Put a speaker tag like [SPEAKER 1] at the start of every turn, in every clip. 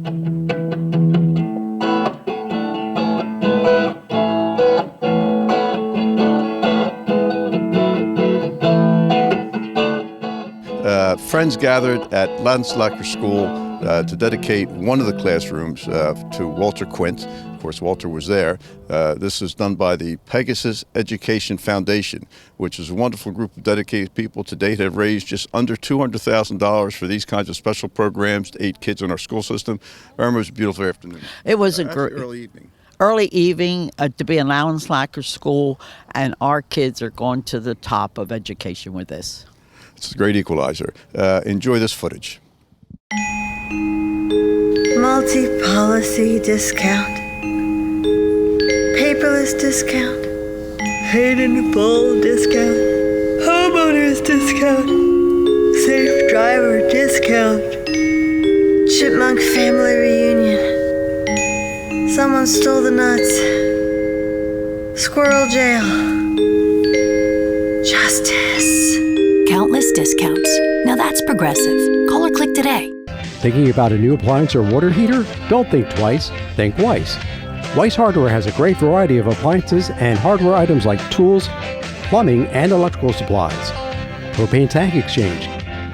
[SPEAKER 1] Friends gathered at Loudenslager School to dedicate one of the classrooms to Walter Quint. Of course, Walter was there. This is done by the Pegasus Education Foundation, which is a wonderful group of dedicated people. To date, have raised just under $200,000 for these kinds of special programs to aid kids in our school system. Irma, it was a beautiful afternoon.
[SPEAKER 2] It was a great
[SPEAKER 1] early evening.
[SPEAKER 2] Early evening to be in Loudenslager School, and our kids are going to the top of education with this.
[SPEAKER 1] It's a great equalizer. Enjoy this footage.
[SPEAKER 3] Multi-policy discount, paperless discount, paid in full discount, homeowners discount, safe driver discount, chipmunk family reunion, someone stole the nuts, squirrel jail, justice.
[SPEAKER 4] Countless discounts. Now that's progressive. Call or click today.
[SPEAKER 5] Thinking about a new appliance or water heater? Don't think twice, think Weiss. Weiss Hardware has a great variety of appliances and hardware items like tools, plumbing, and electrical supplies. Propane tank exchange,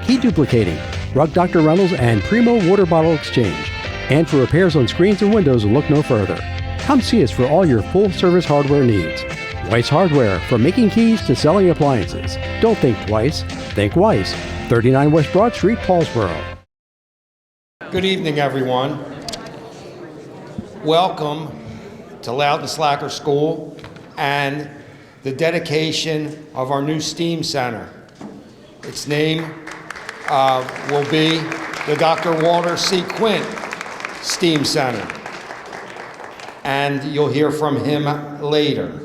[SPEAKER 5] key duplicating, Rug Dr. Reynolds, and Primo water bottle exchange. And for repairs on screens and windows, look no further. Come see us for all your full-service hardware needs. Weiss Hardware, from making keys to selling appliances. Don't think twice, think Weiss. 39 West Broad Street, Paulsboro.
[SPEAKER 6] Good evening, everyone. Welcome to Loudenslager School and the dedication of our new STEAM Center. Its name will be the Dr. Walter C. Quint STEAM Center, and you'll hear from him later.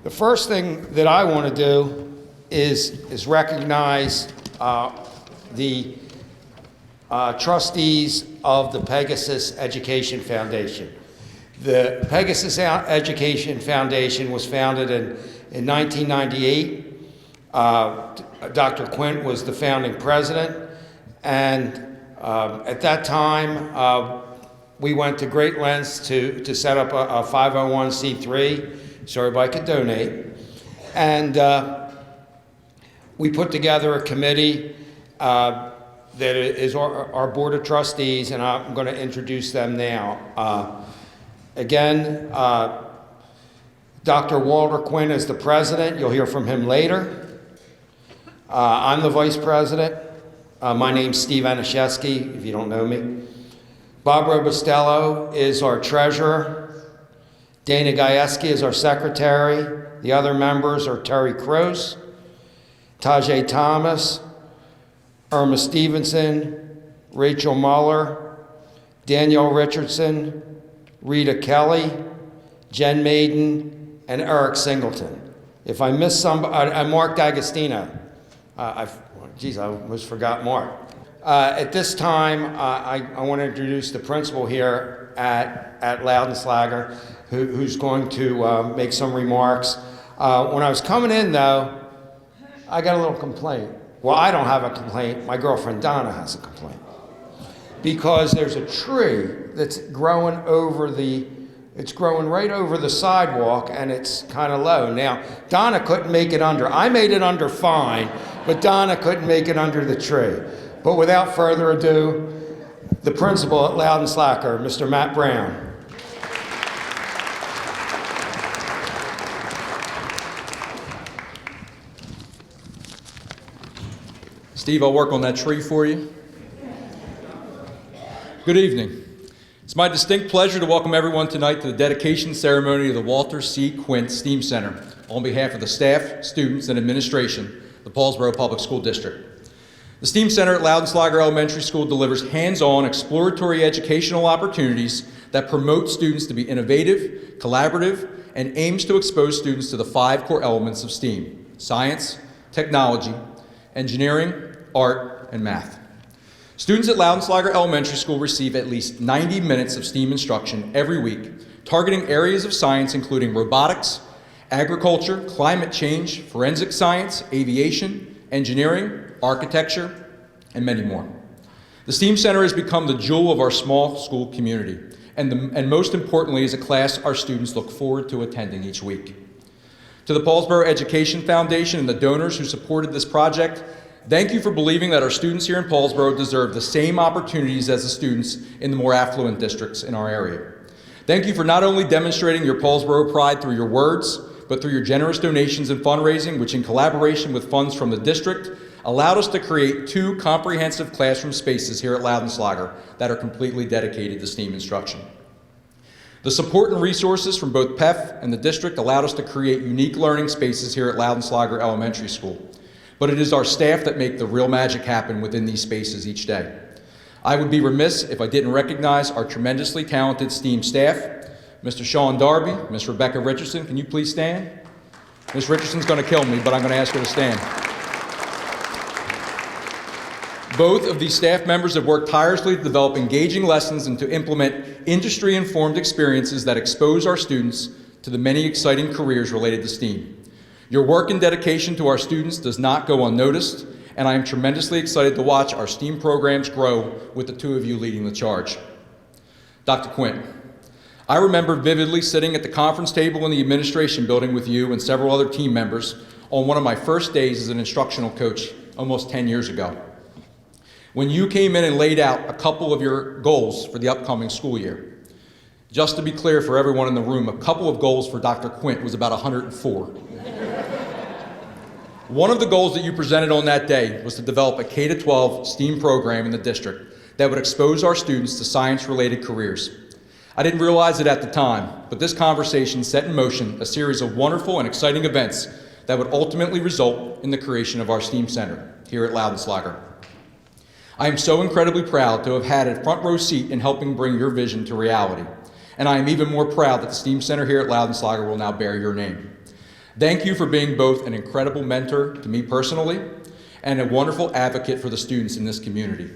[SPEAKER 6] The first thing that I want to do is recognize the trustees of the Pegasus Education Foundation. The Pegasus Education Foundation was founded in 1998. Dr. Quint was the founding president, and at that time we went to great lengths to set up a 501c3 so everybody could donate. And we put together a committee that is our board of trustees, and I'm going to introduce them now. Again, Dr. Walter Quint is the president. You'll hear from him later. I'm the vice president. My name's Steve Anashevsky, if you don't know me. Bob Robustello is our treasurer. Dana Gajewski is our secretary. The other members are Terry Croce, Tajay Thomas, Irma Stevenson, Rachel Muller, Danielle Richardson, Rita Kelly, Jen Maiden, and Eric Singleton. If I missed somebody, Mark D'Agostino. I almost forgot Mark. At this time, I want to introduce the principal here at Loudenslager, who's going to make some remarks. When I was coming in, though, I got a little complaint. Well, I don't have a complaint. My girlfriend Donna has a complaint. Because there's a tree that's growing it's growing right over the sidewalk, and it's kind of low. Now, Donna couldn't make it under. I made it under fine, but Donna couldn't make it under the tree. But without further ado, the principal at Loudenslager, Mr. Matt Brown.
[SPEAKER 7] Steve, I'll work on that tree for you. Good evening. It's my distinct pleasure to welcome everyone tonight to the dedication ceremony of the Walter C. Quint STEAM Center on behalf of the staff, students, and administration of the Paulsboro Public School District. The STEAM Center at Loudenslager Elementary School delivers hands-on exploratory educational opportunities that promote students to be innovative, collaborative, and aims to expose students to the 5 core elements of STEAM: science, technology, engineering, art, and math. Students at Loudenslager Elementary School receive at least 90 minutes of STEAM instruction every week, targeting areas of science including robotics, agriculture, climate change, forensic science, aviation, engineering, architecture, and many more. The STEAM Center has become the jewel of our small school community, and most importantly, is a class our students look forward to attending each week. To the Paulsboro Education Foundation and the donors who supported this project, thank you for believing that our students here in Paulsboro deserve the same opportunities as the students in the more affluent districts in our area. Thank you for not only demonstrating your Paulsboro pride through your words, but through your generous donations and fundraising, which in collaboration with funds from the district, allowed us to create 2 comprehensive classroom spaces here at Loudenslager that are completely dedicated to STEAM instruction. The support and resources from both PEF and the district allowed us to create unique learning spaces here at Loudenslager Elementary School. But it is our staff that make the real magic happen within these spaces each day. I would be remiss if I didn't recognize our tremendously talented STEAM staff. Mr. Sean Darby, Ms. Rebecca Richardson, can you please stand? Ms. Richardson's going to kill me, but I'm going to ask her to stand. Both of these staff members have worked tirelessly to develop engaging lessons and to implement industry-informed experiences that expose our students to the many exciting careers related to STEAM. Your work and dedication to our students does not go unnoticed, and I am tremendously excited to watch our STEAM programs grow with the 2 of you leading the charge. Dr. Quint, I remember vividly sitting at the conference table in the administration building with you and several other team members on one of my first days as an instructional coach almost 10 years ago. When you came in and laid out a couple of your goals for the upcoming school year. Just to be clear for everyone in the room, a couple of goals for Dr. Quint was about 104. One of the goals that you presented on that day was to develop a K-12 STEAM program in the district that would expose our students to science-related careers. I didn't realize it at the time, but this conversation set in motion a series of wonderful and exciting events that would ultimately result in the creation of our STEAM Center here at Loudenslager. I am so incredibly proud to have had a front row seat in helping bring your vision to reality. And I am even more proud that the STEAM Center here at Loudenslager will now bear your name. Thank you for being both an incredible mentor to me personally and a wonderful advocate for the students in this community.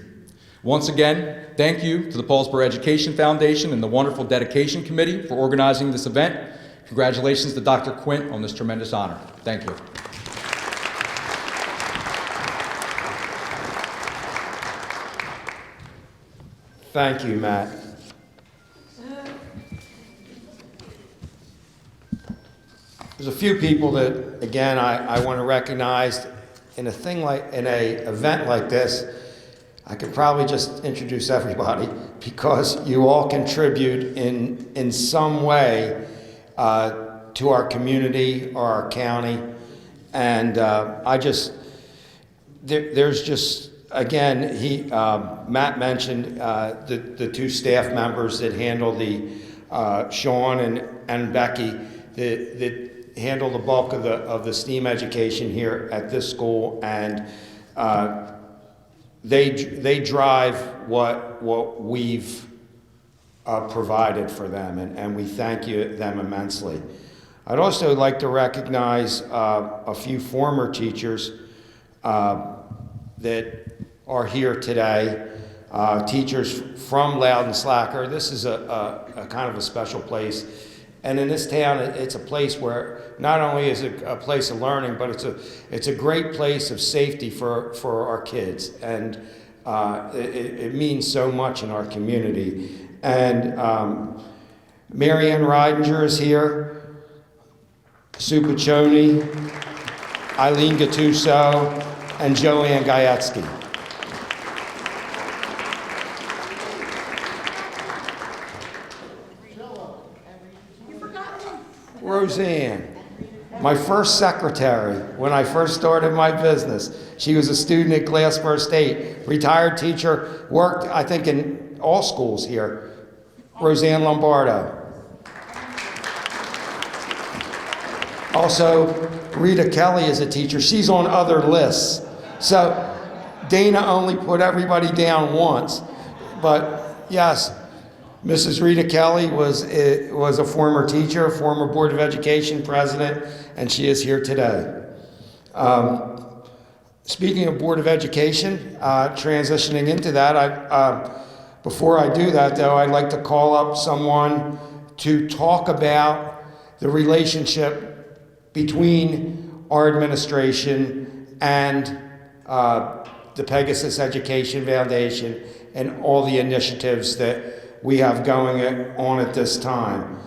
[SPEAKER 7] Once again, thank you to the Paulsboro Education Foundation and the wonderful Dedication Committee for organizing this event. Congratulations to Dr. Quint on this tremendous honor. Thank you.
[SPEAKER 6] Thank you, Matt. There's a few people that, again, I want to recognize in an event like this. I could probably just introduce everybody because you all contribute in some way to our community or our county, and there's just. Again, Matt mentioned the 2 staff members that handle Sean and Becky that handle the bulk of the STEAM education here at this school, and they drive what we've provided for them, and we thank them immensely. I'd also like to recognize a few former teachers that are here today, teachers from Loudenslager. This is a kind of a special place. And in this town, it's a place where not only is it a place of learning, but it's a great place of safety for our kids. And it means so much in our community. And Mary Ann Ridinger is here, Sue Piccioni, Eileen Gattuso, and Joanne Gajewski. Roseanne, my first secretary when I first started my business. She was a student at Glassboro State, retired teacher, worked, I think, in all schools here. Roseanne Lombardo. Also, Rita Kelly is a teacher. She's on other lists. So Dana only put everybody down once. But yes, Mrs. Rita Kelly was a former teacher, former Board of Education president, and she is here today. Speaking of Board of Education, transitioning into that, before I do that though, I'd like to call up someone to talk about the relationship between our administration and the Pegasus Education Foundation and all the initiatives that we have going on at this time.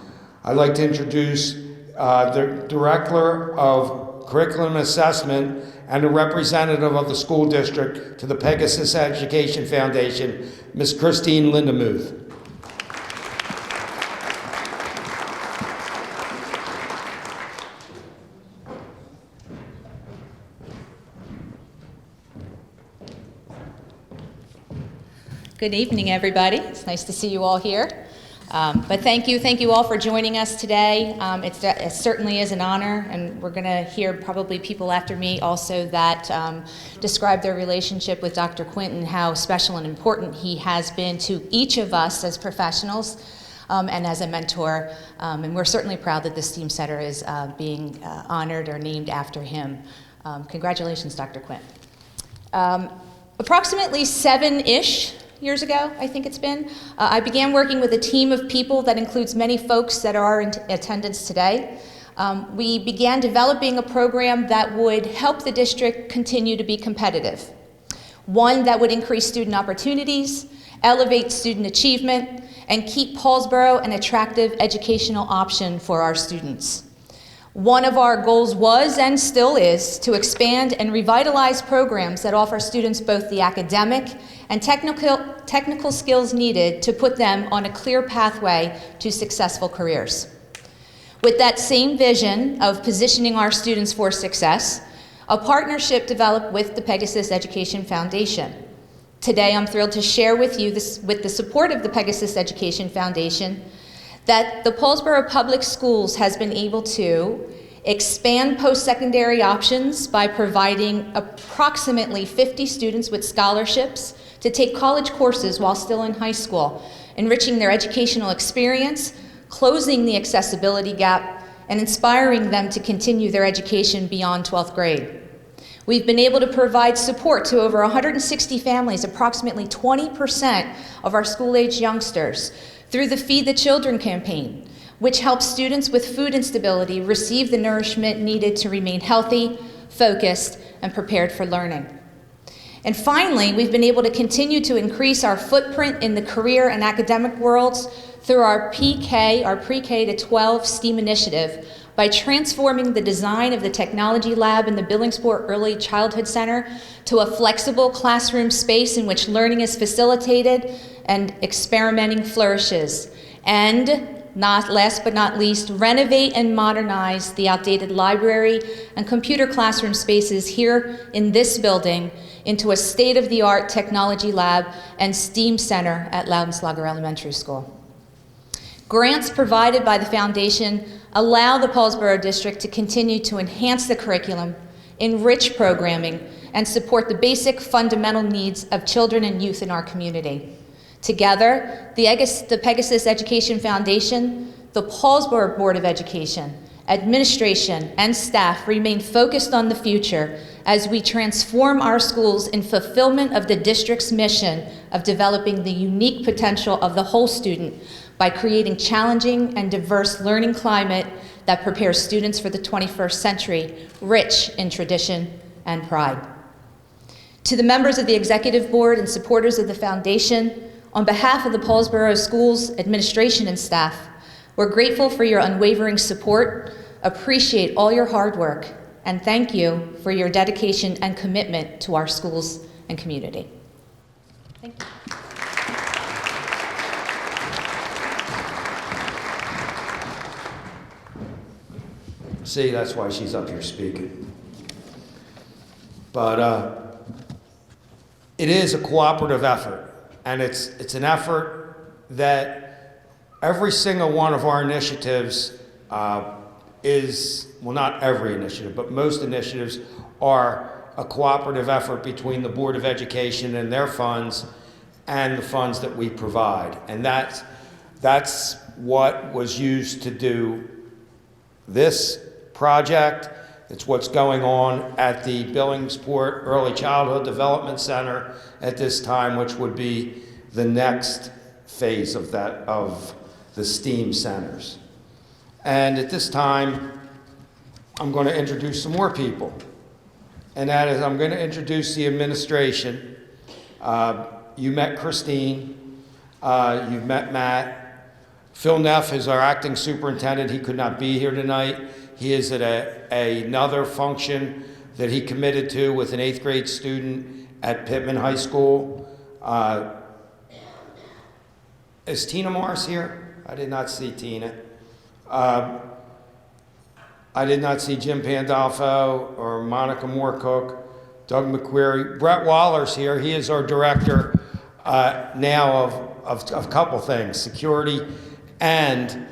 [SPEAKER 6] I'd like to introduce the Director of Curriculum Assessment and a representative of the school district to the Pegasus Education Foundation, Ms. Christine Lindemuth.
[SPEAKER 8] Good evening, everybody. It's nice to see you all here. But thank you all for joining us today. It certainly is an honor, and we're going to hear probably people after me also that describe their relationship with Dr. Quint and how special and important he has been to each of us as professionals and as a mentor. And we're certainly proud that the STEAM Center is being honored or named after him. Congratulations, Dr. Quint. Approximately 7-ish years ago, I think it's been, I began working with a team of people that includes many folks that are in attendance today. We began developing a program that would help the district continue to be competitive. One that would increase student opportunities, elevate student achievement, and keep Paulsboro an attractive educational option for our students. One of our goals was and still is to expand and revitalize programs that offer students both the academic and technical skills needed to put them on a clear pathway to successful careers. With that same vision of positioning our students for success, a partnership developed with the Pegasus Education Foundation. Today, I'm thrilled to share with you, with the support of the Pegasus Education Foundation, that the Paulsboro Public Schools has been able to expand post-secondary options by providing approximately 50 students with scholarships to take college courses while still in high school, enriching their educational experience, closing the accessibility gap, and inspiring them to continue their education beyond 12th grade. We've been able to provide support to over 160 families, approximately 20% of our school-age youngsters, through the Feed the Children campaign, which helps students with food instability receive the nourishment needed to remain healthy, focused, and prepared for learning. And finally, we've been able to continue to increase our footprint in the career and academic worlds through our PK, our pre-K to 12 STEAM initiative, by transforming the design of the technology lab in the Billingsport Early Childhood Center to a flexible classroom space in which learning is facilitated and experimenting flourishes. And last but not least, renovate and modernize the outdated library and computer classroom spaces here in this building into a state-of-the-art technology lab and STEAM center at Loudenslager Elementary School. Grants provided by the foundation allow the Paulsboro District to continue to enhance the curriculum, enrich programming, and support the basic fundamental needs of children and youth in our community. Together, the Pegasus Education Foundation, the Paulsboro Board of Education, administration, and staff remain focused on the future as we transform our schools in fulfillment of the district's mission of developing the unique potential of the whole student by creating challenging and diverse learning climate that prepares students for the 21st century, rich in tradition and pride. To the members of the Executive Board and supporters of the Foundation, on behalf of the Paulsboro Schools administration and staff, we're grateful for your unwavering support, appreciate all your hard work, and thank you for your dedication and commitment to our schools and community. Thank you.
[SPEAKER 6] See, that's why she's up here speaking. But it is a cooperative effort, and it's an effort that every single one of our initiatives is, well, not every initiative, but most initiatives are a cooperative effort between the Board of Education and their funds and the funds that we provide. And that's what was used to do this project. It's what's going on at the Billingsport Early Childhood Development Center at this time, which would be the next phase of the STEAM centers. And at this time, I'm going to introduce some more people. And that is, I'm going to introduce the administration. You met Christine. You've met Matt. Phil Neff is our acting superintendent. He could not be here tonight. He is at another function that he committed to with an 8th grade student at Pittman High School. Is Tina Morris here? I did not see Tina. I did not see Jim Pandolfo or Monica Moorcook, Doug McQuarrie. Brett Waller's here. He is our director now of a couple things, security and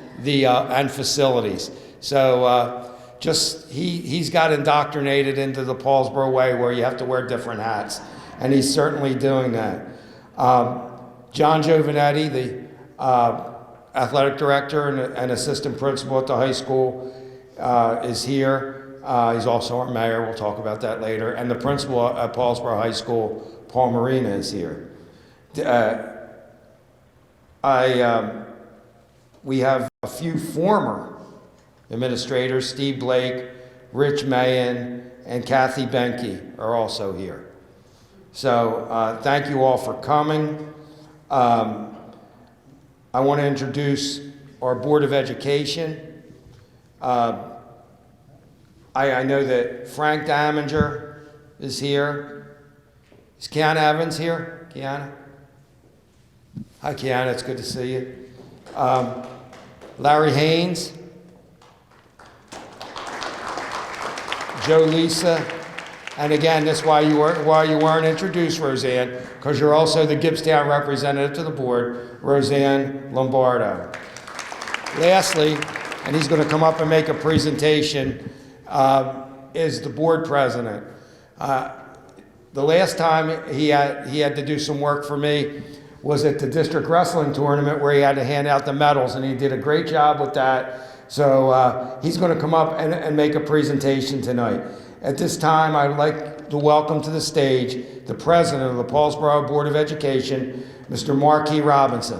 [SPEAKER 6] facilities. So he's got indoctrinated into the Paulsboro way where you have to wear different hats, and he's certainly doing that. John Giovanetti, the athletic director and assistant principal at the high school, is here. He's also our mayor. We'll talk about that later. And the principal at Paulsboro High School, Paul Marina, is here. We have a few former administrators. Steve Blake, Rich Mayen, and Kathy Benke are also here. So thank you all for coming. I want to introduce our Board of Education. I know that Frank Daminger is here. Is Kiana Evans here? Kiana? Hi, Kiana. It's good to see you. Larry Haynes. Joe Lisa. And again, that's why you weren't introduced, Roseanne, because you're also the Gibbstown representative to the board, Roseanne Lombardo. Lastly, and he's going to come up and make a presentation, is the board president. The last time he had to do some work for me was at the district wrestling tournament where he had to hand out the medals, and he did a great job with that. So he's going to come up and make a presentation tonight. At this time, I'd like to welcome to the stage the president of the Paulsboro Board of Education, Mr. Marquis Robinson.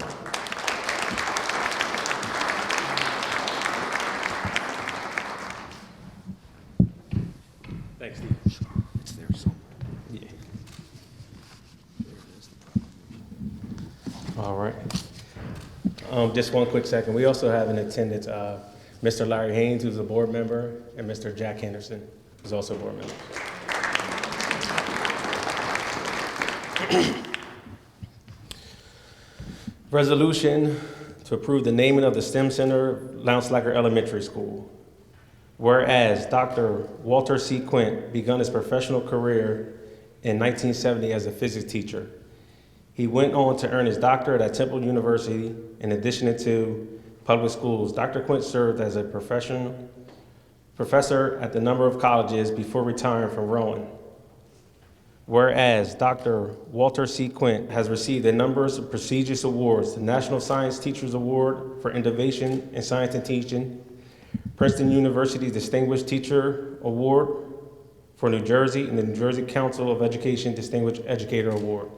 [SPEAKER 9] Thanks, Steve.
[SPEAKER 6] It's there somewhere.
[SPEAKER 9] Yeah. All right. Just one quick second. We also have in attendance Mr. Larry Haynes, who's a board member, and Mr. Jack Henderson, who's also a board member. Resolution to approve the naming of the STEM Center, Loudenslager Elementary School. Whereas Dr. Walter C. Quint began his professional career in 1970 as a physics teacher. He went on to earn his doctorate at Temple University. In addition to public schools, Dr. Quint served as a professor at the number of colleges before retiring from Rowan. Whereas Dr. Walter C. Quint has received a number of prestigious awards: the National Science Teachers Award for Innovation in Science and Teaching, Princeton University's Distinguished Teacher Award for New Jersey, and the New Jersey Council of Education Distinguished Educator Award.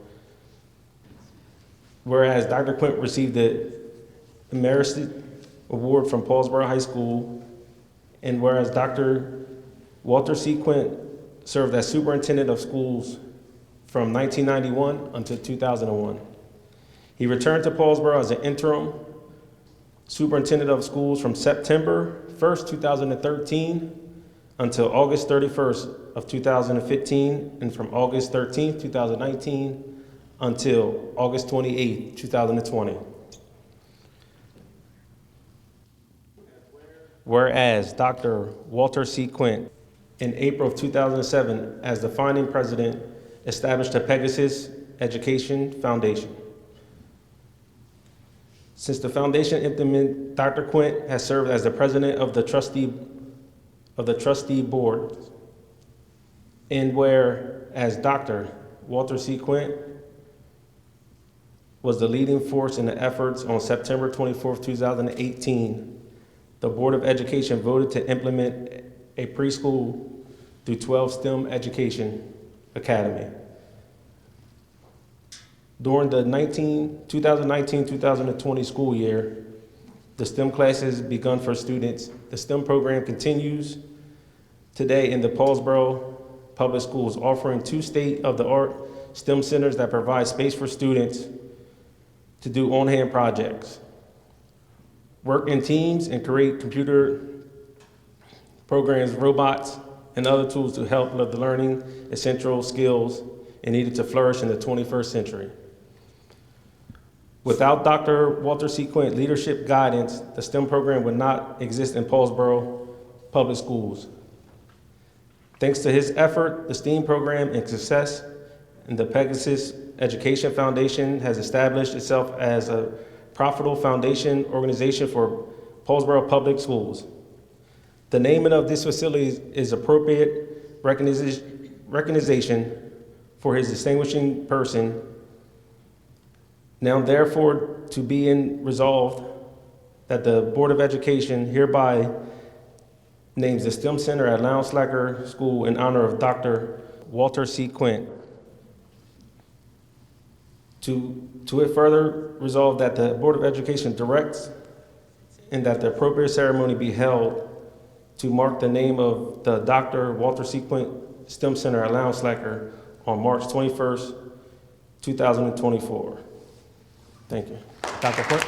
[SPEAKER 9] Whereas Dr. Quint received the Emeritus Award from Paulsboro High School, and whereas Dr. Walter C. Quint served as superintendent of schools from 1991 until 2001. He returned to Paulsboro as an interim superintendent of schools from September 1st, 2013 until August 31st of 2015, and from August 13th, 2019 until August 28th, 2020. Whereas Dr. Walter C. Quint, in April of 2007, as the founding president, established the Pegasus Education Foundation. Since the foundation implemented, Dr. Quint has served as the president of the trustee board. And whereas Dr. Walter C. Quint was the leading force in the efforts, on September 24th, 2018, the Board of Education voted to implement a preschool through 12 STEM education academy. During the 2019-2020 school year, the STEM classes begun for students. The STEM program continues today in the Paulsboro Public Schools, offering 2 state-of-the-art STEM centers that provide space for students to do on-hand projects, work in teams, and create computer programs, robots, and other tools to help with the learning essential skills and needed to flourish in the 21st century. Without Dr. Walter C. Quint leadership guidance, the STEM program would not exist in Paulsboro Public Schools. Thanks to his effort, the STEAM program and success, and the Pegasus Education Foundation has established itself as a profitable foundation organization for Paulsboro Public Schools. The naming of this facility is appropriate recognition for his distinguishing person. Now therefore to be resolved that the Board of Education hereby names the STEM Center at Loudenslager School in honor of Dr. Walter C. Quint. To it further resolved that the Board of Education directs and that the appropriate ceremony be held to mark the name of the Dr. Walter C. Quint STEM Center at Loudenslager on March 21st, 2024. Thank you. Dr. Quint.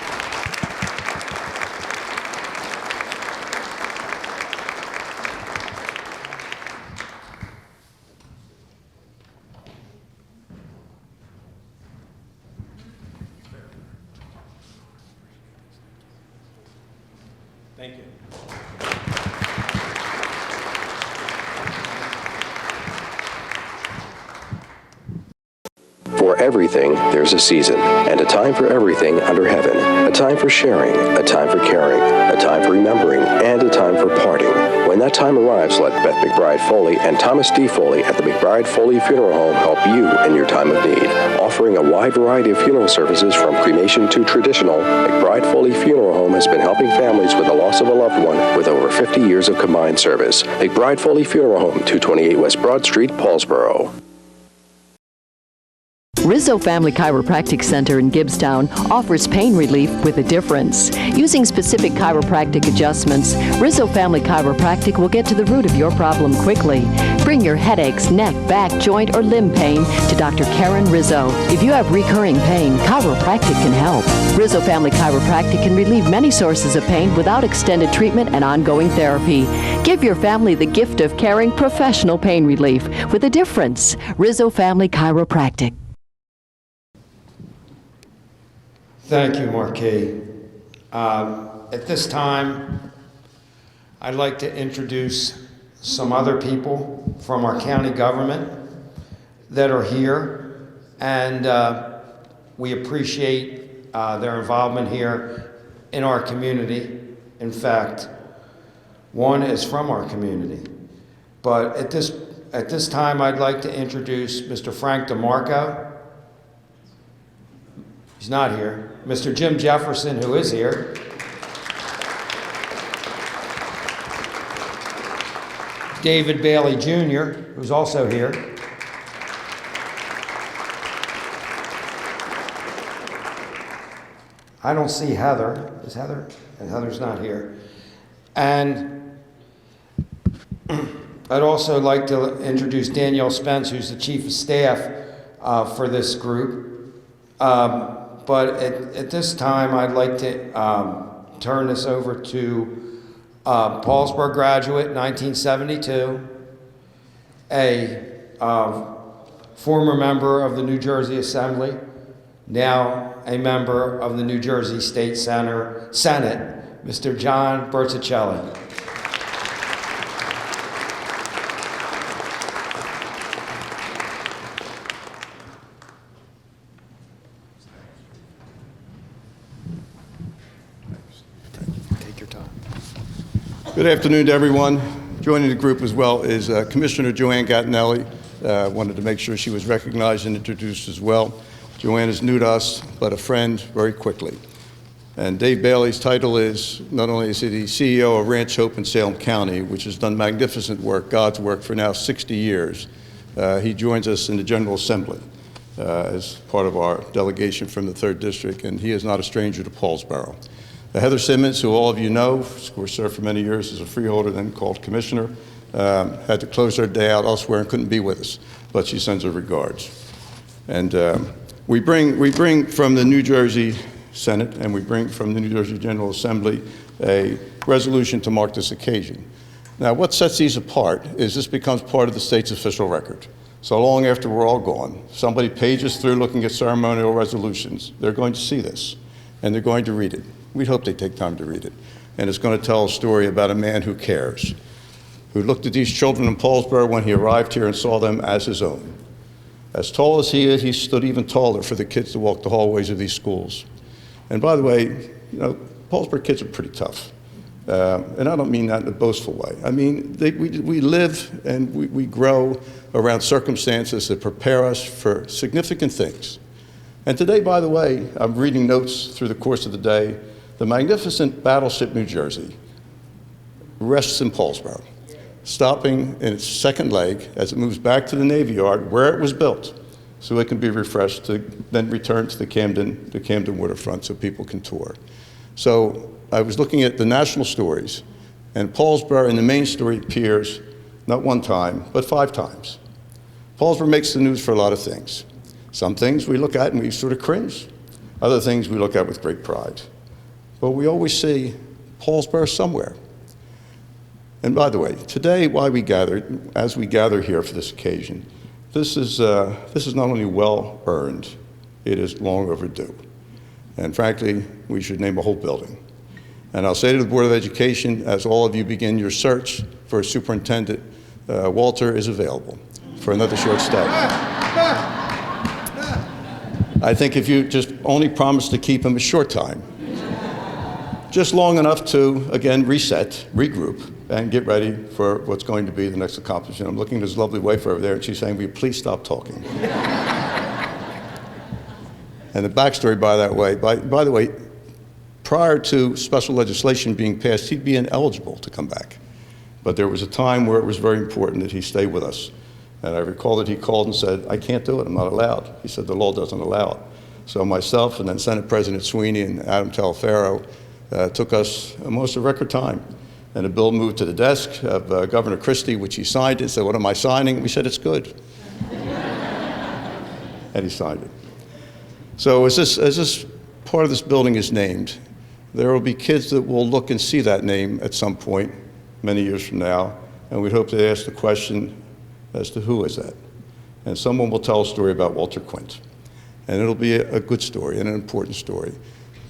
[SPEAKER 9] Thank you.
[SPEAKER 10] For everything, there's a season, and a time for everything under heaven. A time for sharing, a time for caring, a time for remembering, and a time for parting. When that time arrives, let Beth McBride Foley and Thomas D. Foley at the McBride Foley Funeral Home help you in your time of need. Offering a wide variety of funeral services from cremation to traditional, McBride Foley Funeral Home has been helping families with the loss of a loved one with over 50 years of combined service. McBride Foley Funeral Home, 228 West Broad Street, Paulsboro.
[SPEAKER 11] Rizzo Family Chiropractic Center in Gibbstown offers pain relief with a difference. Using specific chiropractic adjustments, Rizzo Family Chiropractic will get to the root of your problem quickly. Bring your headaches, neck, back, joint, or limb pain to Dr. Karen Rizzo. If you have recurring pain, chiropractic can help. Rizzo Family Chiropractic can relieve many sources of pain without extended treatment and ongoing therapy. Give your family the gift of caring professional pain relief with a difference. Rizzo Family Chiropractic.
[SPEAKER 6] Thank you, Marquis. At this time, I'd like to introduce some other people from our county government that are here, and we appreciate their involvement here in our community. In fact, one is from our community. But at this time, I'd like to introduce Mr. Frank DeMarco. He's not here. Mr. Jim Jefferson, who is here. David Bailey Jr., who's also here. I don't see Heather. Is Heather? And Heather's not here. And I'd also like to introduce Danielle Spence, who's the Chief of Staff for this group. But at this time, I'd like to turn this over to Paulsboro graduate, 1972, a former member of the New Jersey Assembly, now a member of the New Jersey State Senate, Mr. John Berticelli.
[SPEAKER 1] Good afternoon to everyone. Joining the group as well is Commissioner Joanne Gattinelli. Wanted to make sure she was recognized and introduced as well. Joanne is new to us, but a friend very quickly. And Dave Bailey's title is, not only is he the CEO of Ranch Hope in Salem County, which has done magnificent work, God's work, for now 60 years. He joins us in the General Assembly as part of our delegation from the 3rd District, and he is not a stranger to Paulsboro. Heather Simmons, who all of you know, served for many years as a freeholder, then called commissioner, had to close her day out elsewhere and couldn't be with us, but she sends her regards. And we bring from the New Jersey Senate and we bring from the New Jersey General Assembly a resolution to mark this occasion. Now, what sets these apart is this becomes part of the state's official record. So long after we're all gone, somebody pages through looking at ceremonial resolutions, they're going to see this, and they're going to read it. We hope they take time to read it. And it's going to tell a story about a man who cares, who looked at these children in Paulsboro when he arrived here and saw them as his own. As tall as he is, he stood even taller for the kids to walk the hallways of these schools. And by the way, you know, Paulsboro kids are pretty tough. And I don't mean that in a boastful way. I mean, we live and we grow around circumstances that prepare us for significant things. And today, by the way, I'm reading notes through the course of the day. The magnificent battleship New Jersey rests in Paulsboro, stopping in its second leg as it moves back to the Navy Yard where it was built, so it can be refreshed to then return to the Camden waterfront so people can tour. So I was looking at the national stories, and Paulsboro in the main story appears not one time, but 5 times. Paulsboro makes the news for a lot of things. Some things we look at and we sort of cringe. Other things we look at with great pride. But we always see Paulsboro somewhere. And by the way, today, as we gather here for this occasion, this is not only well earned, it is long overdue. And frankly, we should name a whole building. And I'll say to the Board of Education, as all of you begin your search for a superintendent, Walter is available for another short stay. I think if you just only promise to keep him a short time, just long enough to, again, reset, regroup, and get ready for what's going to be the next accomplishment. I'm looking at his lovely wife over there, and she's saying, will you please stop talking? And the backstory, by the way, prior to special legislation being passed, he'd be ineligible to come back. But there was a time where it was very important that he stay with us. And I recall that he called and said, I can't do it, I'm not allowed. He said, the law doesn't allow it. So myself and then Senate President Sweeney and Adam Talaferro took us almost a record time. And the bill moved to the desk of Governor Christie, which he signed it. Said, what am I signing? We said, it's good. And he signed it. So as this part of this building is named, there will be kids that will look and see that name at some point, many years from now, and we hope they ask the question as to who is that? And someone will tell a story about Walter Quint. And it'll be a good story and an important story.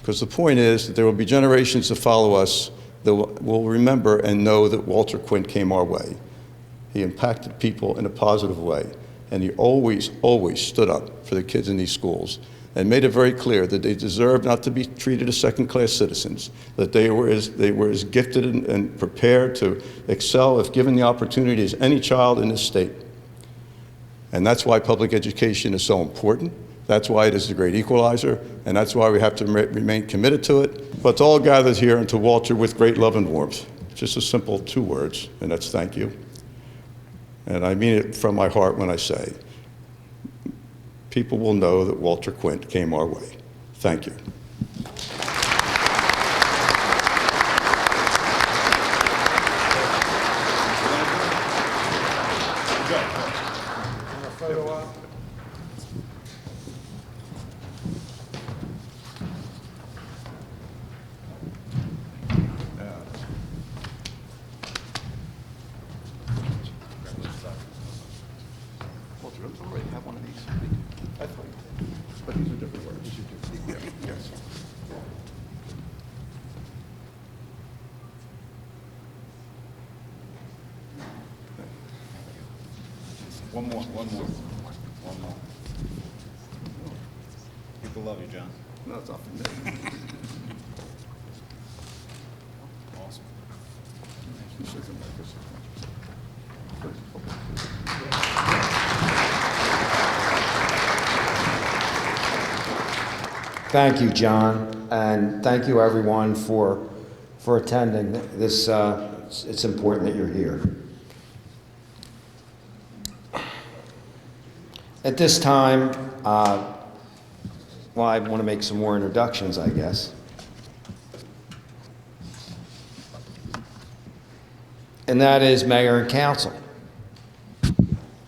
[SPEAKER 1] Because the point is that there will be generations that follow us that will remember and know that Walter Quint came our way. He impacted people in a positive way. And he always, always stood up for the kids in these schools and made it very clear that they deserve not to be treated as second-class citizens, that they were as gifted and prepared to excel if given the opportunity as any child in this state. And that's why public education is so important. That's why it is a great equalizer, and that's why we have to remain committed to it. But to all gathered here and to Walter with great love and warmth, just a simple 2 words, and that's thank you. And I mean it from my heart when I say, people will know that Walter Quint came our way. Thank you.
[SPEAKER 12] One more. People love you, John.
[SPEAKER 1] No, it's not for me.
[SPEAKER 12] Awesome.
[SPEAKER 6] Thank you, John, and thank you everyone for attending. This it's important that you're here. At this time, I want to make some more introductions, I guess. And that is Mayor and Council.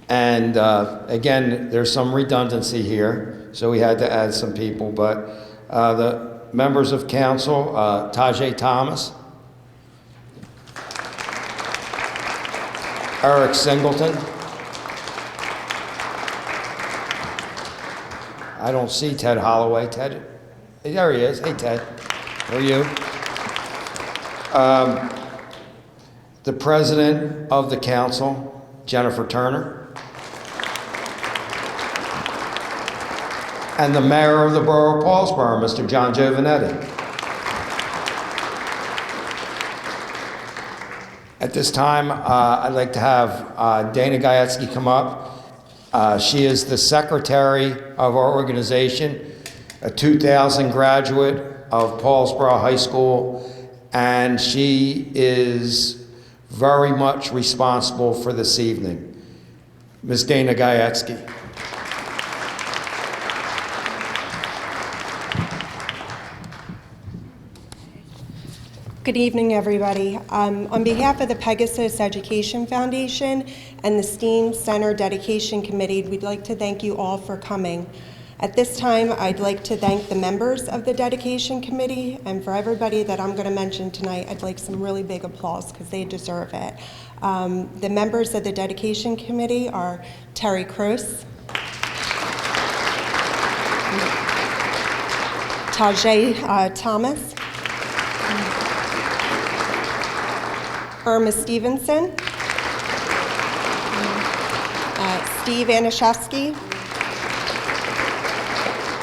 [SPEAKER 6] And again, there's some redundancy here, so we had to add some people, but the members of council, Tajay Thomas, Eric Singleton. I don't see Ted Holloway. Ted, there he is. Hey, Ted. How are you? The president of the council, Jennifer Turner. And the mayor of the borough of Paulsboro, Mr. John Giovanetti. At this time, I'd like to have Dana Gajewski come up. She is the secretary of our organization, a 2000 graduate of Paulsboro High School, and she is very much responsible for this evening. Ms. Dana Gajewski.
[SPEAKER 13] Good evening, everybody. On behalf of the Pegasus Education Foundation and the STEAM Center Dedication Committee, we'd like to thank you all for coming. At this time, I'd like to thank the members of the Dedication Committee, and for everybody that I'm going to mention tonight, I'd like some really big applause because they deserve it. The members of the Dedication Committee are Terry Croce, Tajay Thomas, Irma Stevenson, Steve Anashevsky,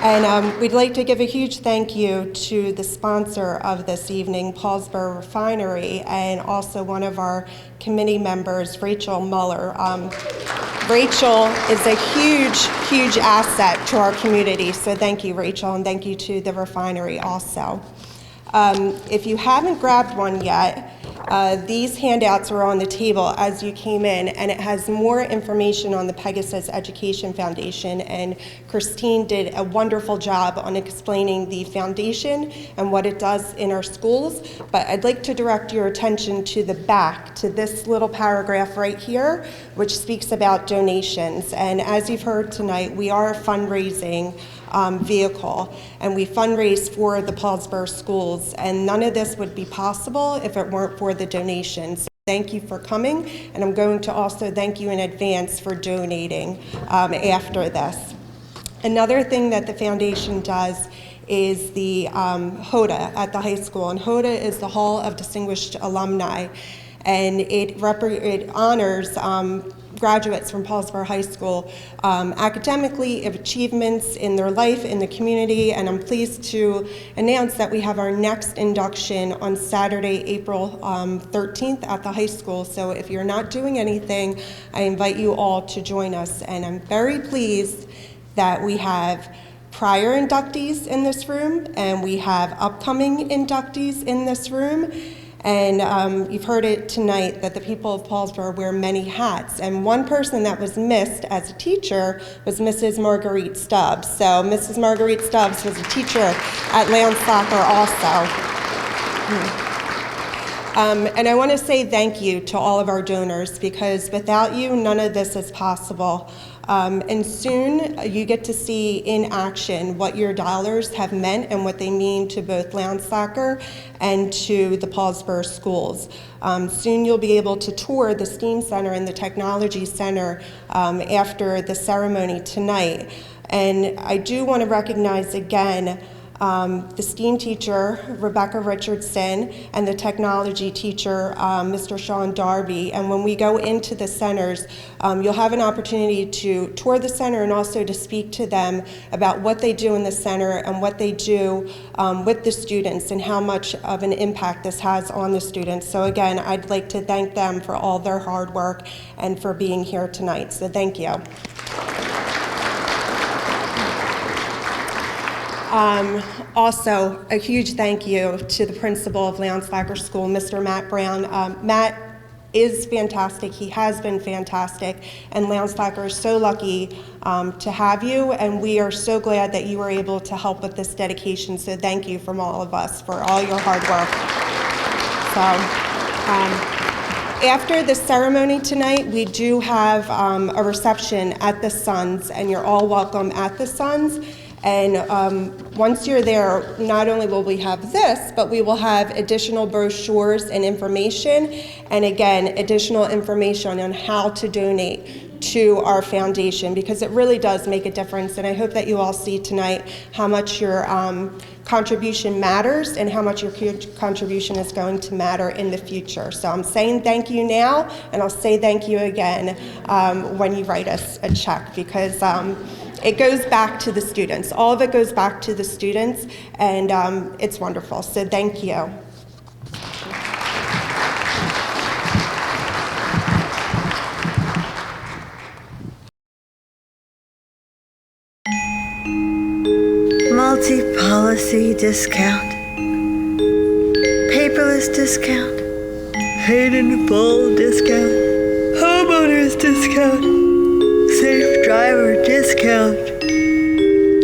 [SPEAKER 13] and we'd like to give a huge thank you to the sponsor of this evening, Paulsboro Refinery, and also one of our committee members, Rachel Muller. Rachel is a huge asset to our community, so thank you, Rachel, and thank you to the refinery also. If you haven't grabbed one yet, these handouts are on the table as you came in, and it has more information on the Pegasus Education Foundation, and Christine did a wonderful job on explaining the foundation and what it does in our schools. But I'd like to direct your attention to the back, to this little paragraph right here, which speaks about donations. And as you've heard tonight, we are a fundraising vehicle, and we fundraise for the Paulsboro schools, and none of this would be possible if it weren't for the donations. Thank you for coming, and I'm going to also thank you in advance for donating after this. Another thing that the foundation does is the HODA at the high school, and HODA is the Hall of Distinguished Alumni, and it honors graduates from Paulsboro High School academically, of achievements in their life, in the community, and I'm pleased to announce that we have our next induction on Saturday, April 13th at the high school. So if you're not doing anything, I invite you all to join us, and I'm very pleased that we have prior inductees in this room, and we have upcoming inductees in this room. And you've heard it tonight that the people of Paulsboro wear many hats. And one person that was missed as a teacher was Mrs. Marguerite Stubbs. So Mrs. Marguerite Stubbs was a teacher at Loudenslager also. And I want to say thank you to all of our donors, because without you, none of this is possible. And soon you get to see in action what your dollars have meant and what they mean to both Loudenslager and to the Paulsboro schools. Soon you'll be able to tour the STEAM Center and the Technology Center after the ceremony tonight. And I do want to recognize again the STEAM teacher, Rebecca Richardson, and the technology teacher, Mr. Sean Darby. And when we go into the centers, you'll have an opportunity to tour the center and also to speak to them about what they do in the center and what they do with the students and how much of an impact this has on the students. So again, I'd like to thank them for all their hard work and for being here tonight. So thank you. Also, a huge thank you to the principal of Loudenslager School, Mr. Matt Brown. Matt is fantastic. He has been fantastic, and Loudenslager is so lucky to have you, and we are so glad that you were able to help with this dedication. So thank you from all of us for all your hard work. So, After the ceremony tonight, we do have a reception at the Suns, and you're all welcome at the Suns. And once you're there, not only will we have this, but we will have additional brochures and information, and again, additional information on how to donate to our foundation, because it really does make a difference. And I hope that you all see tonight how much your contribution matters and how much your contribution is going to matter in the future. So I'm saying thank you now, and I'll say thank you again when you write us a check, because it goes back to the students. All of it goes back to the students, and it's wonderful. So thank you.
[SPEAKER 3] Multi-policy discount, paperless discount, paid in full discount, homeowners discount, safe driver discount,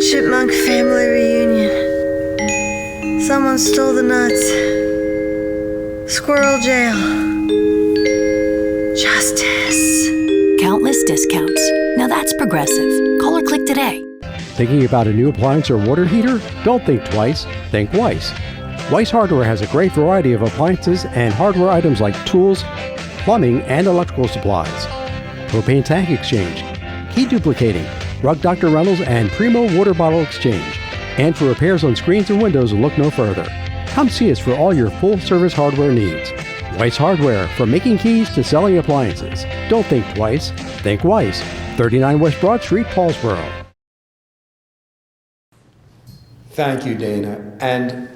[SPEAKER 3] chipmunk family reunion, someone stole the nuts, squirrel jail, justice.
[SPEAKER 4] Countless discounts. Now that's progressive. Call or click today.
[SPEAKER 5] Thinking about a new appliance or water heater? Don't think twice, think Weiss. Weiss Hardware has a great variety of appliances and hardware items like tools, plumbing, and electrical supplies. Propane tank exchange, key duplicating, Rug Dr. Reynolds, and Primo water bottle exchange. And for repairs on screens and windows, look no further. Come see us for all your full-service hardware needs. Weiss Hardware, from making keys to selling appliances. Don't think twice, think Weiss. 39 West Broad Street, Paulsboro.
[SPEAKER 6] Thank you, Dana. And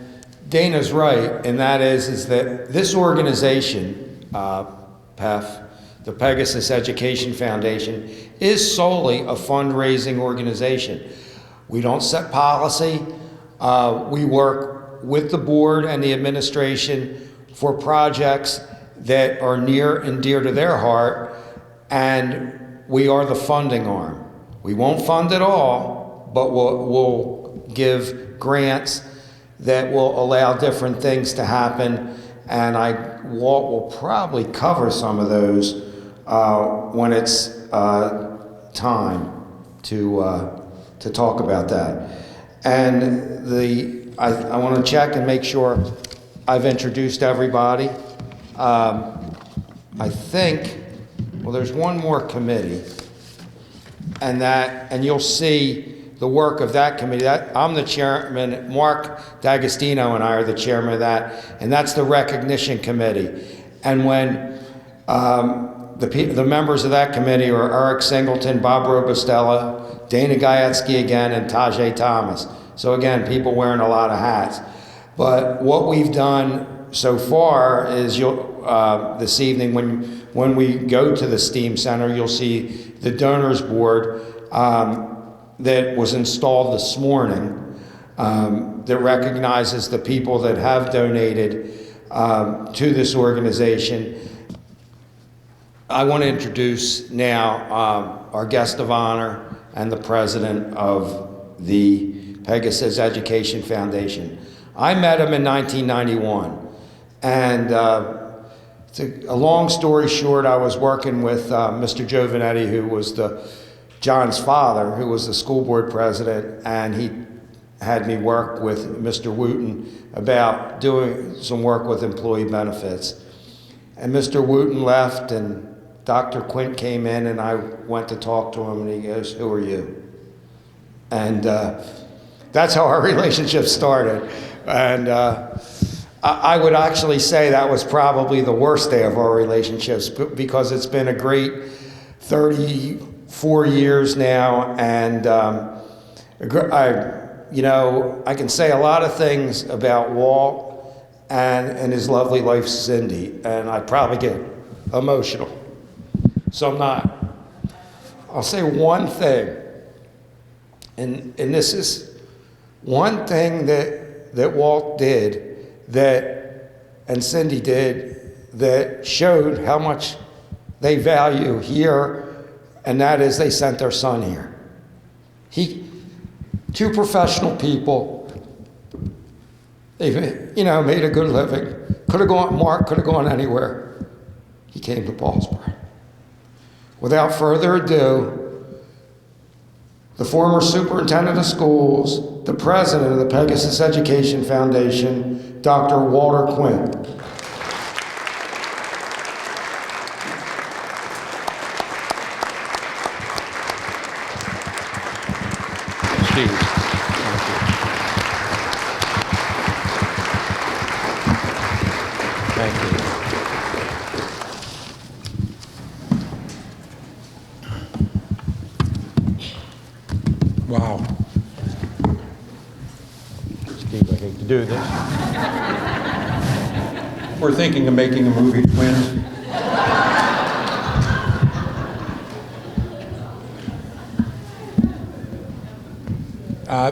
[SPEAKER 6] Dana's right, and that is that this organization, PEF, the Pegasus Education Foundation, is solely a fundraising organization. We don't set policy. We work with the board and the administration for projects that are near and dear to their heart, and we are the funding arm. We won't fund it all, but we'll give grants that will allow different things to happen, and Walt will probably cover some of those when it's time to talk about that. And I want to check and make sure I've introduced everybody. I think, well, there's one more committee, and you'll see the work of that committee. I'm the chairman. Mark D'Agostino and I are the chairman of that, and that's the recognition committee. And when the members of that committee are Eric Singleton, Bob Robustella, Dana Gajewski again, and Tajay Thomas. So again, people wearing a lot of hats. But what we've done so far is this evening when we go to the STEAM Center, you'll see the donors board that was installed this morning that recognizes the people that have donated to this organization. I want to introduce now our guest of honor and the president of the Pegasus Education Foundation. I met him in 1991, and a long story short, I was working with Mr. Giovanetti, who was John's father, who was the school board president, and he had me work with Mr. Wooten about doing some work with employee benefits. And Mr. Wooten left, and Dr. Quint came in, and I went to talk to him, and he goes, "Who are you?" And that's how our relationship started. And I would actually say that was probably the worst day of our relationships, because it's been a great 34 years now, and I can say a lot of things about Walt and his lovely wife Cindy, and I probably get emotional, so I'm not. I'll say one thing, and this is one thing that Walt did and Cindy did that showed how much they value here, and that is they sent their son here. Two professional people, they made a good living. Mark could have gone anywhere. he came to Paulsboro. Without further ado, the former superintendent of schools, the president of the Pegasus Education Foundation, Dr. Walter Quint.
[SPEAKER 14] Steve. Thank you. Wow. Steve, I hate to do this. We're thinking of making a movie, Twins.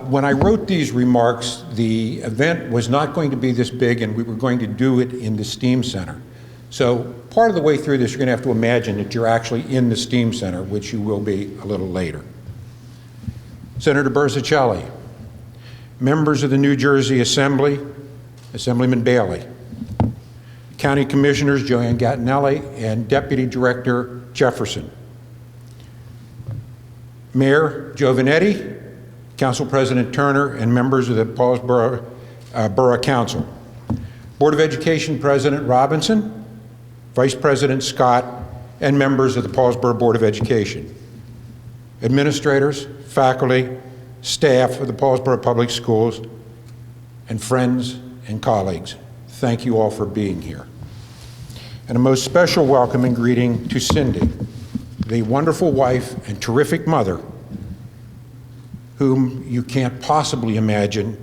[SPEAKER 14] When I wrote these remarks, the event was not going to be this big, and we were going to do it in the STEAM Center. So part of the way through this, you're going to have to imagine that you're actually in the STEAM Center, which you will be a little later. Senator Berzicelli, members of the New Jersey Assembly, Assemblyman Bailey, County Commissioners Joanne Gattinelli and Deputy Director Jefferson, Mayor Giovanetti, Council President Turner, and members of the Paulsboro Borough Council, Board of Education President Robinson, Vice President Scott, and members of the Paulsboro Board of Education, administrators, faculty, staff of the Paulsboro Public Schools, and friends and colleagues. Thank you all for being here. And a most special welcome and greeting to Cindy, the wonderful wife and terrific mother whom you can't possibly imagine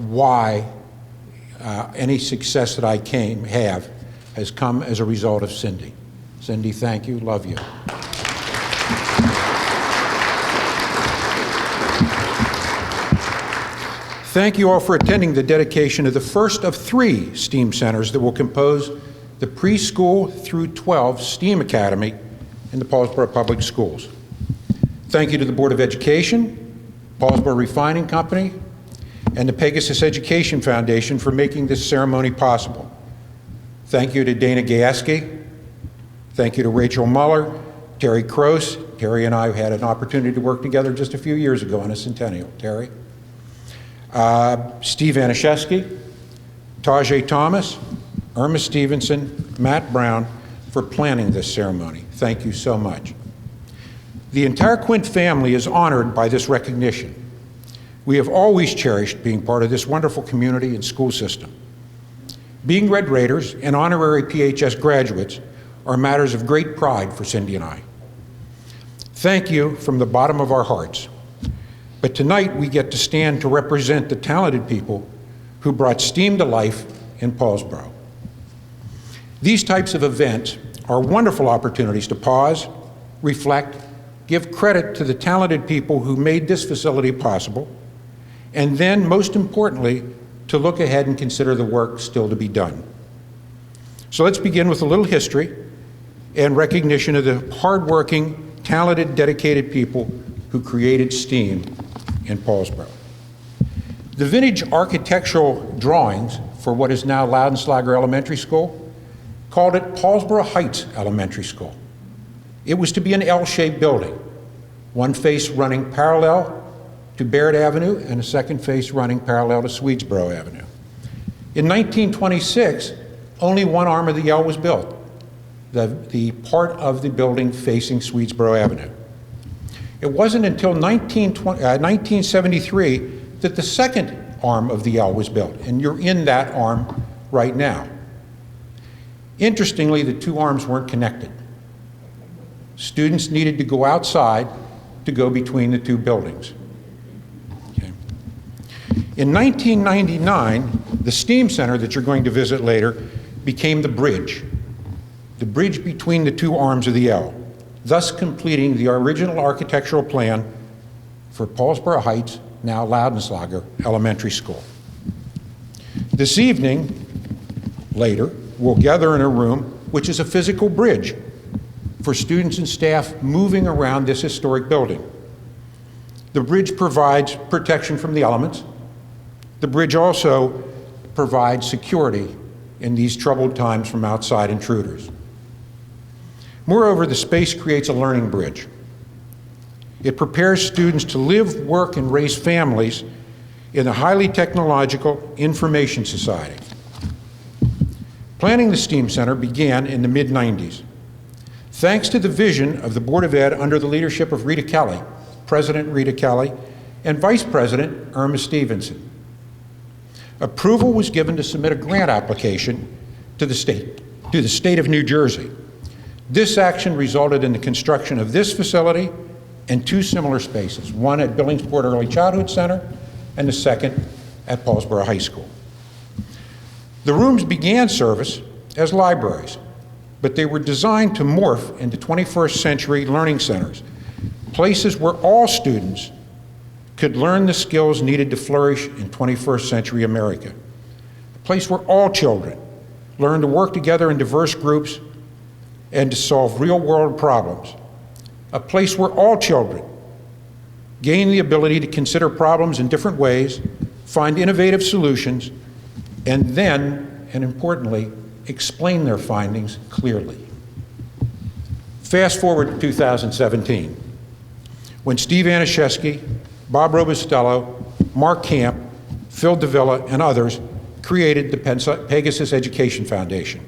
[SPEAKER 14] why any success that I have has come as a result of Cindy. Cindy, thank you, love you. Thank you all for attending the dedication of the first of 3 STEAM centers that will compose the preschool through 12 STEAM Academy in the Paulsboro Public Schools. Thank you to the Board of Education, Paulsboro Refining Company, and the Pegasus Education Foundation for making this ceremony possible. Thank you to Dana Gayaski. Thank you to Rachel Muller, Terry Kroos. Terry and I had an opportunity to work together just a few years ago on a centennial. Terry. Steve Anashevsky, Tajay Thomas, Irma Stevenson, Matt Brown for planning this ceremony. Thank you so much. The entire Quint family is honored by this recognition. We have always cherished being part of this wonderful community and school system. Being Red Raiders and honorary PHS graduates are matters of great pride for Cindy and I. Thank you from the bottom of our hearts. But tonight we get to stand to represent the talented people who brought STEAM to life in Paulsboro. These types of events are wonderful opportunities to pause, reflect, give credit to the talented people who made this facility possible, and then, most importantly, to look ahead and consider the work still to be done. So let's begin with a little history and recognition of the hardworking, talented, dedicated people who created STEAM in Paulsboro. The vintage architectural drawings for what is now Loudenslager Elementary School called it Paulsboro Heights Elementary School. It was to be an L-shaped building, one face running parallel to Baird Avenue and a second face running parallel to Swedesboro Avenue. In 1926, only one arm of the L was built, the part of the building facing Swedesboro Avenue. It wasn't until 1973 that the second arm of the L was built, and you're in that arm right now. Interestingly, the 2 arms weren't connected. Students needed to go outside to go between the 2 buildings. Okay. In 1999, the STEAM Center that you're going to visit later became the bridge between the 2 arms of the L, thus completing the original architectural plan for Paulsboro Heights, now Loudenslager Elementary School. This evening, later, we'll gather in a room which is a physical bridge for students and staff moving around this historic building. The bridge provides protection from the elements. The bridge also provides security in these troubled times from outside intruders. Moreover, the space creates a learning bridge. It prepares students to live, work, and raise families in a highly technological information society. Planning the STEAM Center began in the mid-90s. Thanks to the vision of the Board of Ed under the leadership of Rita Kelly, President Rita Kelly, and Vice President Irma Stevenson. Approval was given to submit a grant application to the state of New Jersey. This action resulted in the construction of this facility and two similar spaces, one at Billingsport Early Childhood Center and the second at Paulsboro High School. The rooms began service as libraries, but they were designed to morph into 21st century learning centers, places where all students could learn the skills needed to flourish in 21st century America. A place where all children learn to work together in diverse groups and to solve real-world problems. A place where all children gain the ability to consider problems in different ways, find innovative solutions, and then, and importantly, explain their findings clearly. Fast forward to 2017, when Steve Aniszewski, Bob Robustello, Mark Camp, Phil Davila, and others created the Pegasus Education Foundation.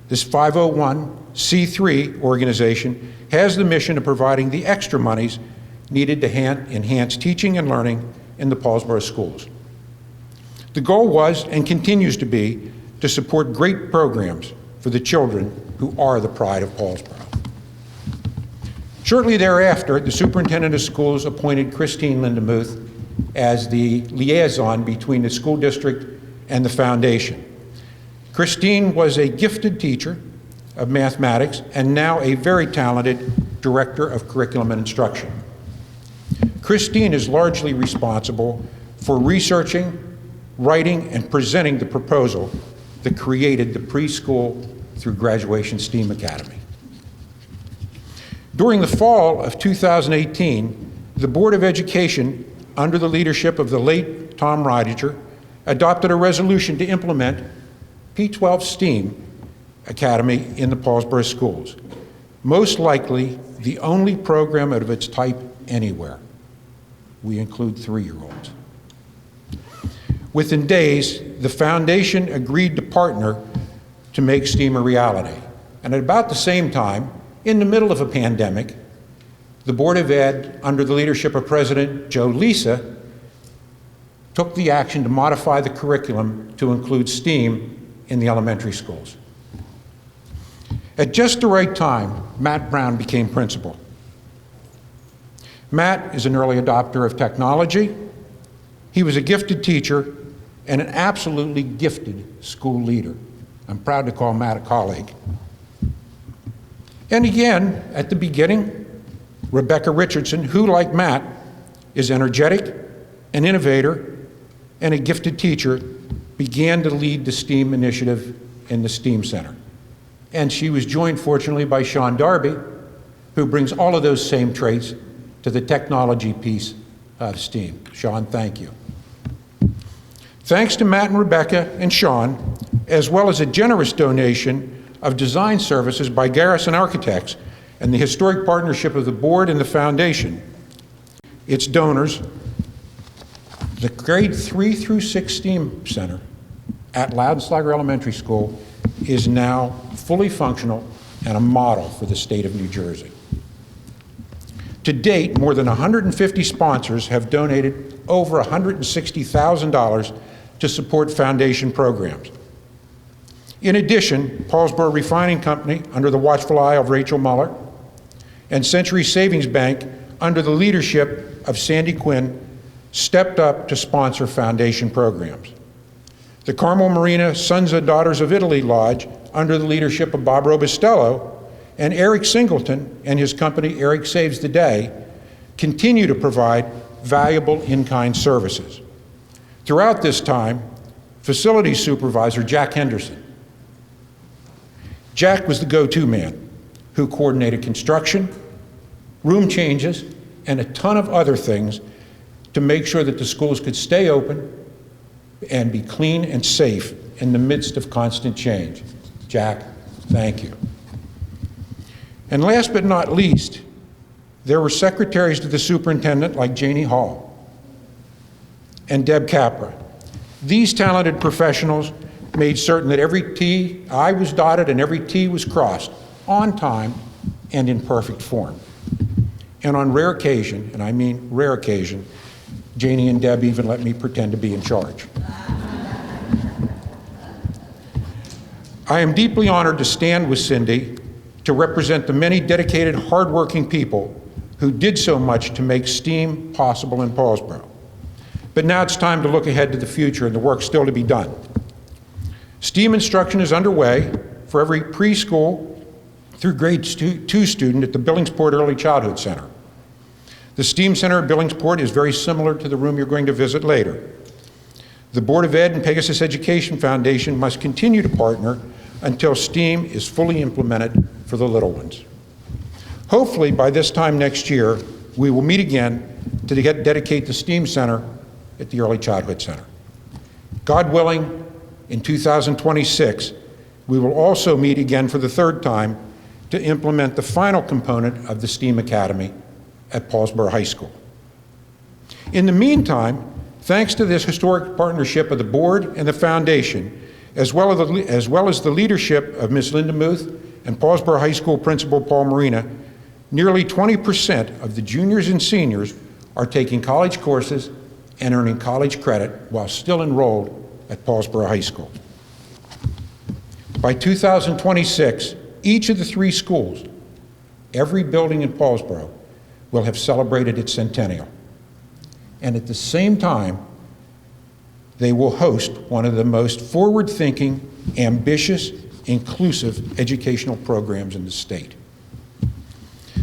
[SPEAKER 14] This 501c3 organization has the mission of providing the extra monies needed to enhance teaching and learning in the Paulsboro schools. The goal was and continues to be to support great programs for the children who are the pride of Paulsboro. Shortly thereafter, the superintendent of schools appointed Christine Lindemuth as the liaison between the school district and the foundation. Christine was a gifted teacher of mathematics and now a very talented director of curriculum and instruction. Christine is largely responsible for researching, writing, and presenting the proposal that created the preschool through graduation STEAM Academy. During the fall of 2018, the Board of Education, under the leadership of the late Tom Reidiger, adopted a resolution to implement P12 STEAM Academy in the Paulsboro schools, most likely the only program of its type anywhere. We include 3-year-olds. Within days, the foundation agreed to partner to make STEAM a reality. And at about the same time, in the middle of a pandemic, the Board of Ed, under the leadership of President Joe Lisa, took the action to modify the curriculum to include STEAM in the elementary schools. At just the right time, Matt Brown became principal. Matt is an early adopter of technology. He was a gifted teacher and an absolutely gifted school leader. I'm proud to call Matt a colleague. And again, at the beginning, Rebecca Richardson, who, like Matt, is energetic, an innovator, and a gifted teacher, began to lead the STEAM initiative in the STEAM Center. And she was joined, fortunately, by Sean Darby, who brings all of those same traits to the technology piece of STEAM. Sean, thank you. Thanks to Matt and Rebecca and Sean, as well as a generous donation of design services by Garrison Architects and the historic partnership of the board and the foundation, its donors, the grade 3 through 6 STEAM Center at Loudenslager Elementary School is now fully functional and a model for the state of New Jersey. To date, more than 150 sponsors have donated over $160,000 to support foundation programs. In addition, Paulsboro Refining Company, under the watchful eye of Rachel Muller, and Century Savings Bank, under the leadership of Sandy Quinn, stepped up to sponsor foundation programs. The Carmel Marina Sons and Daughters of Italy Lodge, under the leadership of Bob Robustello, and Eric Singleton and his company Eric Saves the Day, continue to provide valuable in-kind services. Throughout this time, facilities supervisor Jack Henderson. Jack was the go-to man who coordinated construction, room changes, and a ton of other things to make sure that the schools could stay open and be clean and safe in the midst of constant change. Jack, thank you. And last but not least, there were secretaries to the superintendent like Janie Hall and Deb Capra. These talented professionals made certain that every I was dotted and every T was crossed on time and in perfect form. And on rare occasion, and I mean rare occasion, Janie and Deb even let me pretend to be in charge. I am deeply honored to stand with Cindy to represent the many dedicated, hardworking people who did so much to make STEAM possible in Paulsboro. But now it's time to look ahead to the future and the work still to be done. STEAM instruction is underway for every preschool through grade 2 student at the Billingsport Early Childhood Center. The STEAM Center at Billingsport is very similar to the room you're going to visit later. The Board of Ed and Pegasus Education Foundation must continue to partner until STEAM is fully implemented for the little ones. Hopefully, by this time next year, we will meet again to dedicate the STEAM Center at the Early Childhood Center. God willing, in 2026, we will also meet again for the third time to implement the final component of the STEAM Academy at Paulsboro High School. In the meantime, thanks to this historic partnership of the board and the foundation, as well as the leadership of Ms. Linda Muth and Paulsboro High School Principal Paul Marina, nearly 20% of the juniors and seniors are taking college courses and earning college credit while still enrolled at Paulsboro High School. By 2026, each of the 3 schools, every building in Paulsboro, will have celebrated its centennial. And at the same time, they will host one of the most forward-thinking, ambitious, inclusive educational programs in the state.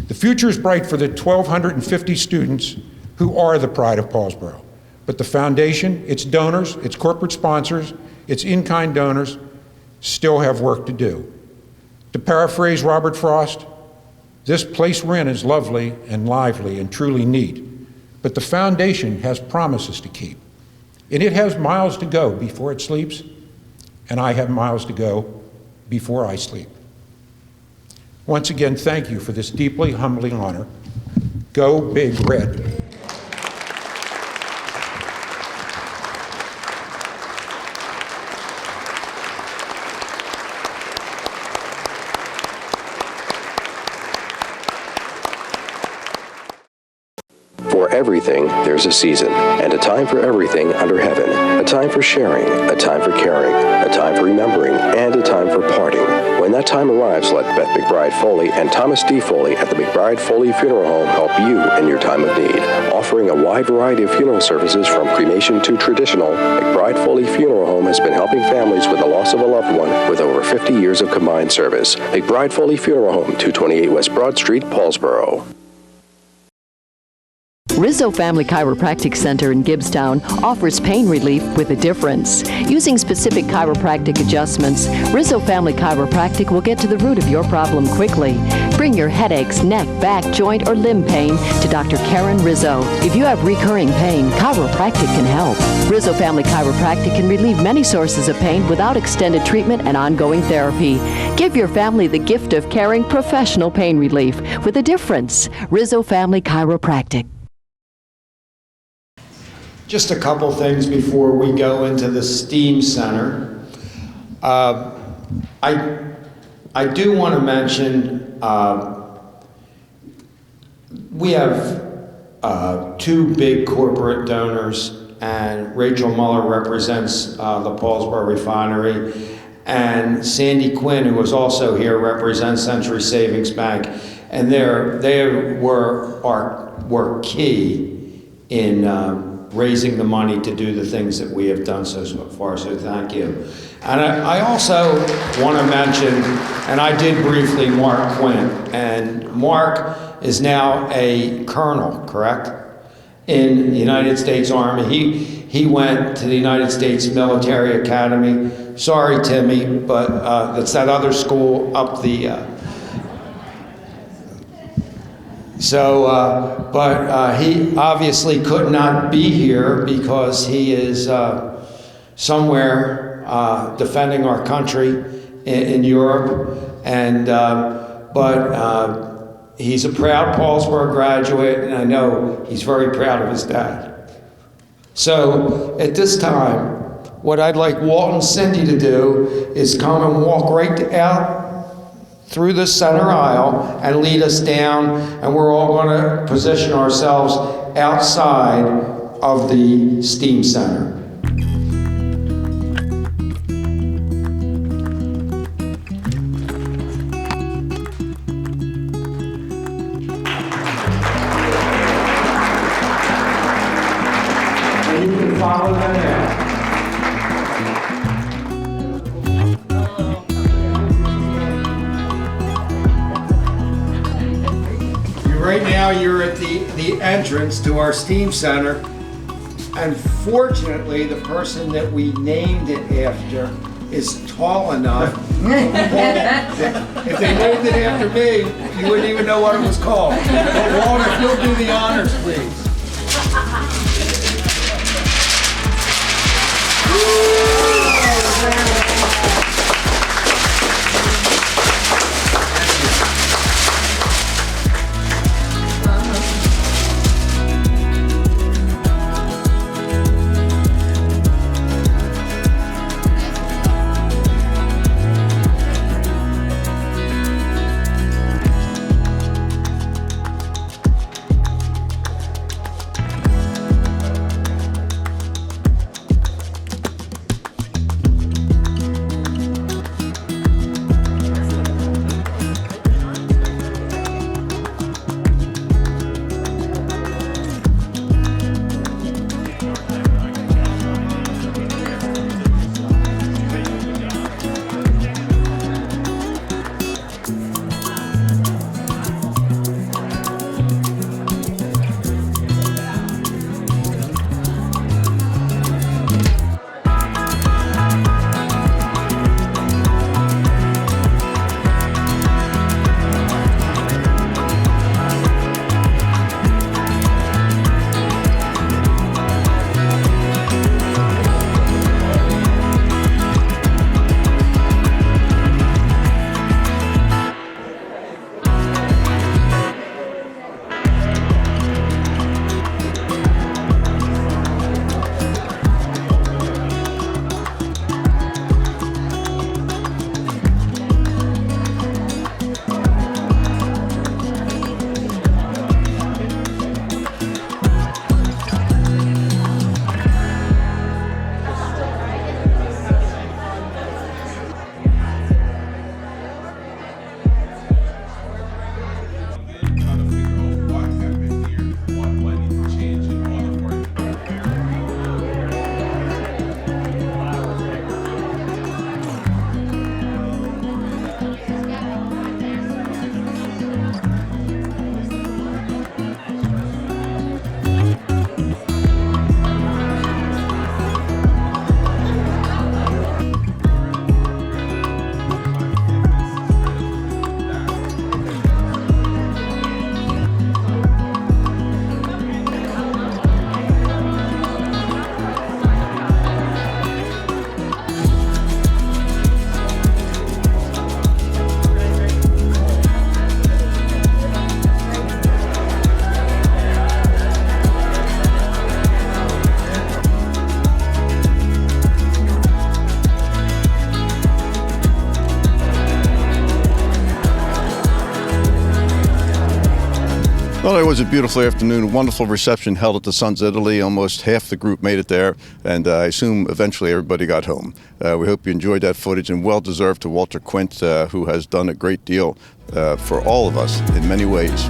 [SPEAKER 14] The future is bright for the 1,250 students who are the pride of Paulsboro. But the foundation, its donors, its corporate sponsors, its in-kind donors still have work to do. To paraphrase Robert Frost, this place we're in is lovely and lively and truly neat, but the foundation has promises to keep. And it has miles to go before it sleeps, and I have miles to go before I sleep. Once again, thank you for this deeply humbling honor. Go Big Red.
[SPEAKER 10] For everything, there's a season, and a time for everything under heaven. A time for sharing, a time for caring, a time for remembering, and a time for parting. When that time arrives, let Beth McBride Foley and Thomas D. Foley at the McBride Foley Funeral Home help you in your time of need. Offering a wide variety of funeral services from cremation to traditional, McBride Foley Funeral Home has been helping families with the loss of a loved one with over 50 years of combined service. McBride Foley Funeral Home, 228 West Broad Street, Paulsboro.
[SPEAKER 11] Rizzo Family Chiropractic Center in Gibbstown offers pain relief with a difference. Using specific chiropractic adjustments, Rizzo Family Chiropractic will get to the root of your problem quickly. Bring your headaches, neck, back, joint, or limb pain to Dr. Karen Rizzo. If you have recurring pain, chiropractic can help. Rizzo Family Chiropractic can relieve many sources of pain without extended treatment and ongoing therapy. Give your family the gift of caring professional pain relief with a difference. Rizzo Family Chiropractic.
[SPEAKER 6] Just a couple things before we go into the STEAM Center. I do want to mention we have 2 big corporate donors, and Rachel Muller represents the Paulsboro Refinery, and Sandy Quinn, who was also here, represents Century Savings Bank, and they were key in raising the money to do the things that we have done so far, so thank you. And I also want to mention, and I did briefly, Mark Quint, and Mark is now a colonel, correct? In the United States Army. He went to the United States Military Academy. Sorry, Timmy, but it's that other school up the... But he obviously could not be here because he is somewhere defending our country in Europe, and but he's a proud Paulsboro graduate, and I know he's very proud of his dad. So at this time, what I'd like Walt and Cindy to do is come and walk right out through the center aisle and lead us down, and we're all going to position ourselves outside of the STEAM Center. And you can follow them out. Right now you're at the entrance to our STEAM Center, and fortunately the person that we named it after is tall enough. If they named it after me, you wouldn't even know what it was called. But Walter, if you'll do the honors, please.
[SPEAKER 1] Well, it was a beautiful afternoon, a wonderful reception held at the Sons of Italy. Almost half the group made it there, and I assume eventually everybody got home. We hope you enjoyed that footage, and well deserved to Walter Quint, who has done a great deal for all of us in many ways.